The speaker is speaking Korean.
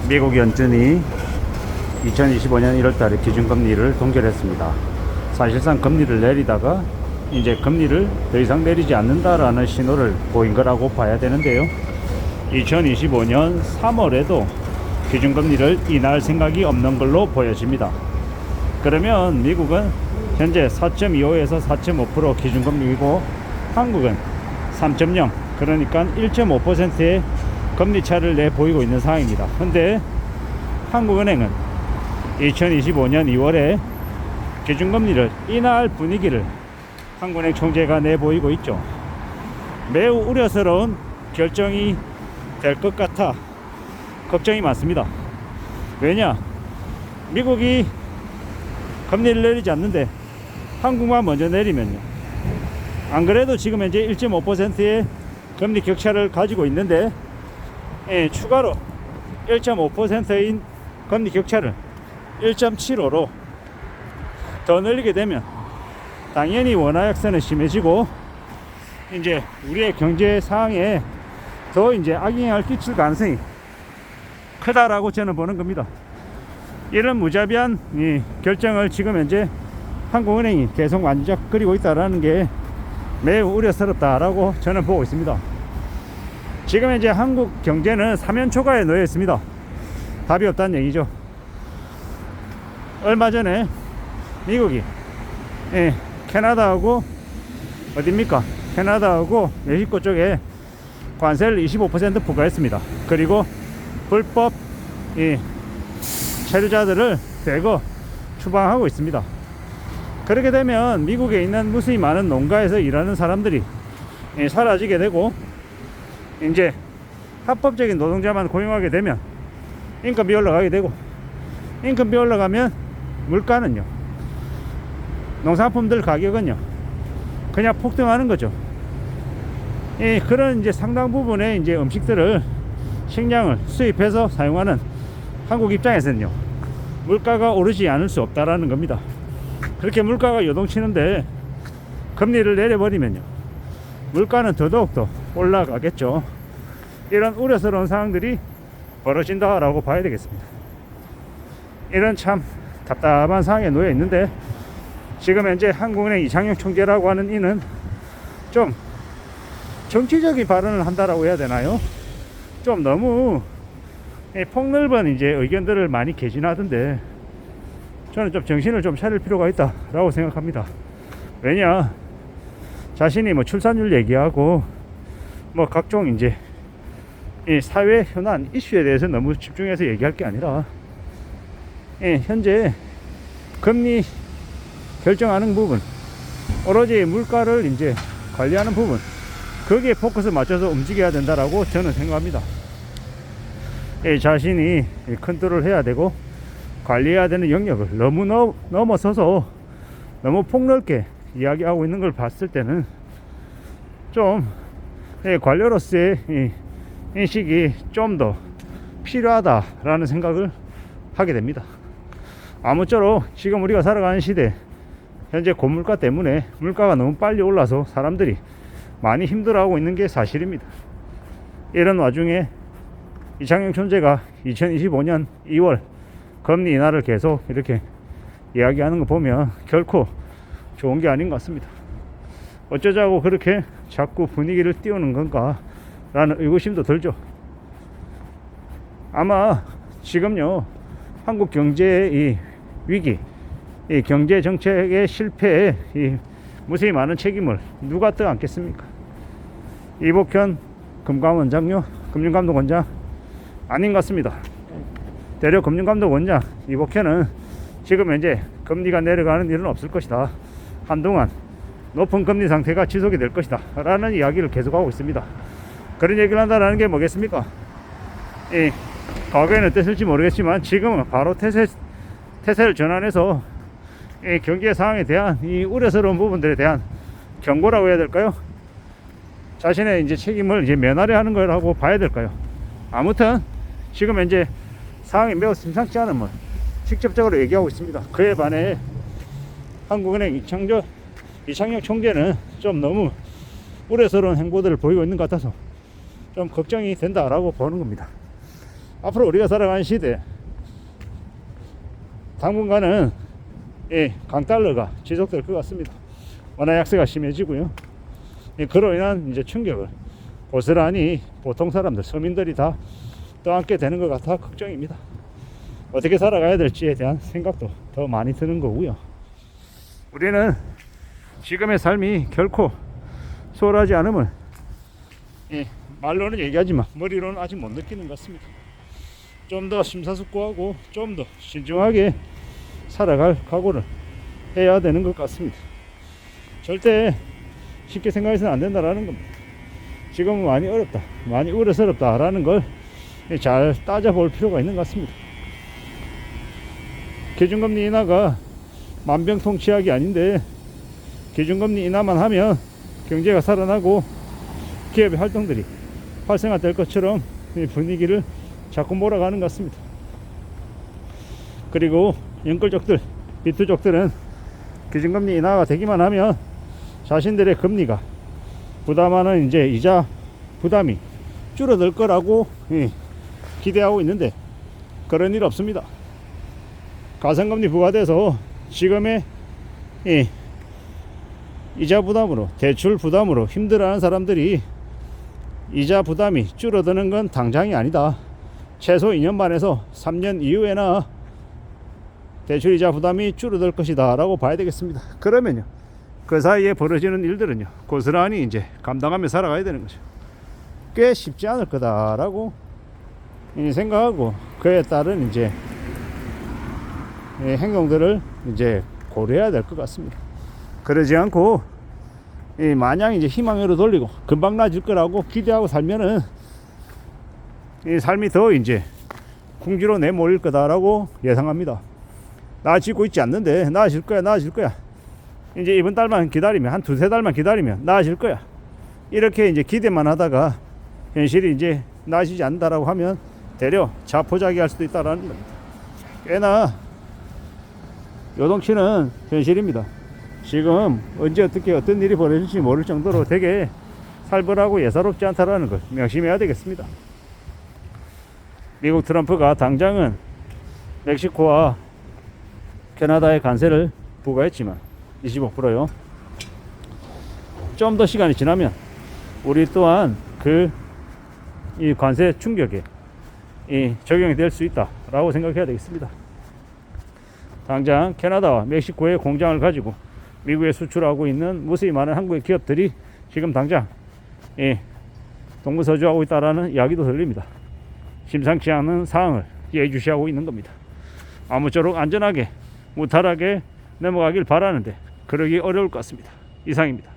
미국 연준이 2025년 1월달에 기준금리를 동결했습니다. 사실상 금리를 내리다가 이제 금리를 더 이상 내리지 않는다라는 신호를 보인 거라고 봐야 되는데요. 2025년 3월에도 기준금리를 인하할 생각이 없는 걸로 보여집니다. 그러면 미국은 현재 4.25에서 4.5% 기준금리이고 한국은 3.0, 그러니까 1.5%의 금리 차를 내보이고 있는 상황입니다. 근데 한국은행은 2025년 2월에 기준금리를 인하할 분위기를 한국은행 총재가 내보이고 있죠. 매우 우려스러운 결정이 될 것 같아 걱정이 많습니다. 왜냐? 미국이 금리를 내리지 않는데 한국만 먼저 내리면요, 안 그래도 지금 현재 1.5%의 금리 격차를 가지고 있는데 추가로 1.5%인 금리 격차를 1.75로 더 늘리게 되면 당연히 원화 약세는 심해지고 이제 우리의 경제 상황에 더 이제 악영향을 끼칠 가능성이 크다라고 저는 보는 겁니다. 이런 무자비한 결정을 지금 현재 한국은행이 계속 만지작거리고 있다는 게 매우 우려스럽다라고 저는 보고 있습니다. 지금 현재 한국 경제는 사면초가에 놓여 있습니다. 답이 없다는 얘기죠. 얼마 전에 미국이 캐나다하고 어딥니까? 캐나다하고 멕시코 쪽에 관세를 25% 부과했습니다. 그리고 불법 체류자들을 대거 추방하고 있습니다. 그렇게 되면 미국에 있는 무수히 많은 농가에서 일하는 사람들이 사라지게 되고 이제 합법적인 노동자만 고용하게 되면 인건비 올라가게 되고, 인건비 올라가면 물가는요, 농산품들 가격은요 그냥 폭등하는 거죠. 그런 이제 상당 부분의 이제 음식들을, 식량을 수입해서 사용하는 한국 입장에서는요 물가가 오르지 않을 수 없다라는 겁니다. 그렇게 물가가 요동치는데 금리를 내려버리면요 물가는 더더욱더 올라가겠죠. 이런 우려스러운 상황들이 벌어진다라고 봐야 되겠습니다. 이런 참 답답한 상황에 놓여 있는데 지금 현재 한국은행 이창용 총재라고 하는 이는 좀 정치적인 발언을 한다라고 해야 되나요? 좀 너무 폭넓은 이제 의견들을 많이 개진하던데 저는 좀 정신을 좀 차릴 필요가 있다라고 생각합니다. 왜냐, 자신이 뭐 출산율 얘기하고 뭐 각종 이제 이 사회 현안 이슈에 대해서 너무 집중해서 얘기할 게 아니라 현재 금리 결정하는 부분, 오로지 물가를 이제 관리하는 부분, 거기에 포커스 맞춰서 움직여야 된다라고 저는 생각합니다. 자신이 컨트롤 해야 되고 관리해야 되는 영역을 너무 넘어서서 너무 폭넓게 이야기하고 있는 걸 봤을 때는 좀 관료로서의 인식이 좀 더 필요하다라는 생각을 하게 됩니다. 아무쪼록 지금 우리가 살아가는 시대, 현재 고물가 때문에 물가가 너무 빨리 올라서 사람들이 많이 힘들어하고 있는 게 사실입니다. 이런 와중에 이창용 총재가 2025년 2월 금리 인하를 계속 이렇게 이야기하는 거 보면 결코 좋은 게 아닌 것 같습니다. 어쩌자고 그렇게 자꾸 분위기를 띄우는 건가 라는 의구심도 들죠. 아마 지금요 한국 경제의 이 위기, 이 경제 정책의 실패에 이 무수히 많은 책임을 누가 떠안겠습니까? 이복현 금감원장요, 금융감독원장 아닌 것 같습니다. 대려 금융감독원장 이복현은 지금 현재 금리가 내려가는 일은 없을 것이다, 한동안 높은 금리 상태가 지속이 될 것이다 라는 이야기를 계속하고 있습니다. 그런 얘기를 한다는 게 뭐겠습니까? 과거에는 어땠을지 모르겠지만 지금은 바로 태세를 전환해서 경제 상황에 대한 이 우려스러운 부분들에 대한 경고라고 해야 될까요? 자신의 이제 책임을 이제 면하려 하는 거라고 봐야 될까요? 아무튼 지금 현재 상황이 매우 심상치 않음을 직접적으로 얘기하고 있습니다. 그에 반해 한국은행 이창용 총재는 좀 너무 우려스러운 행보들을 보이고 있는 것 같아서 좀 걱정이 된다라고 보는 겁니다. 앞으로 우리가 살아가는 시대 당분간은 강달러가 지속될 것 같습니다. 원화 약세가 심해지고요. 그로 인한 이제 충격을 고스란히 보통 사람들, 서민들이 다 떠안게 되는 것 같아 걱정입니다. 어떻게 살아가야 될지에 대한 생각도 더 많이 드는 거고요. 우리는 지금의 삶이 결코 수월하지 않음을 말로는 얘기하지만 머리로는 아직 못 느끼는 것 같습니다. 좀 더 심사숙고하고 좀 더 신중하게 살아갈 각오를 해야 되는 것 같습니다. 절대 쉽게 생각해서는 안 된다라는 겁니다. 지금은 많이 어렵다, 많이 우려스럽다라는 걸 잘 따져볼 필요가 있는 것 같습니다. 기준금리 인하가 만병통치약이 아닌데 기준금리 인하만 하면 경제가 살아나고 기업의 활동들이 활성화될 것처럼 분위기를 자꾸 몰아가는 것 같습니다. 그리고 연끌족들, 비투족들은 기준금리 인하가 되기만 하면 자신들의 금리가 부담하는 이제 이자 부담이 줄어들 거라고 기대하고 있는데 그런 일 없습니다. 가산금리 부과돼서 지금의 이자 부담으로, 대출 부담으로 힘들어하는 사람들이 이자 부담이 줄어드는 건 당장이 아니다. 최소 2년 반에서 3년 이후에나 대출 이자 부담이 줄어들 것이다 라고 봐야 되겠습니다. 그러면요, 그 사이에 벌어지는 일들은요 고스란히 이제 감당하며 살아가야 되는 거죠. 꽤 쉽지 않을 거다라고 생각하고 그에 따른 이제 행동들을 이제 고려해야 될 것 같습니다. 그러지 않고 마냥 이제 희망으로 돌리고 금방 나아질 거라고 기대하고 살면은 이 삶이 더 이제 궁지로 내몰릴 거다라고 예상합니다. 나아지고 있지 않는데 나아질 거야. 이제 이번 달만 기다리면, 한 두세 달만 기다리면 나아질 거야. 이렇게 이제 기대만 하다가 현실이 이제 나아지지 않는다라고 하면 되려 자포자기할 수도 있다라는 겁니다. 꽤나 요동치는 현실입니다. 지금 언제 어떻게 어떤 일이 벌어질지 모를 정도로 되게 살벌하고 예사롭지 않다라는 걸 명심해야 되겠습니다. 미국 트럼프가 당장은 멕시코와 캐나다의 관세를 부과했지만 25%요. 좀 더 시간이 지나면 우리 또한 이 관세 충격에 적용이 될 수 있다라고 생각해야 되겠습니다. 당장 캐나다와 멕시코의 공장을 가지고 미국에 수출하고 있는 무수히 많은 한국의 기업들이 지금 당장 동분서주하고 있다라는 이야기도 들립니다. 심상치 않은 상황을 예주시하고 있는 겁니다. 아무쪼록 안전하게 무탈하게 넘어가길 바라는데 그러기 어려울 것 같습니다. 이상입니다.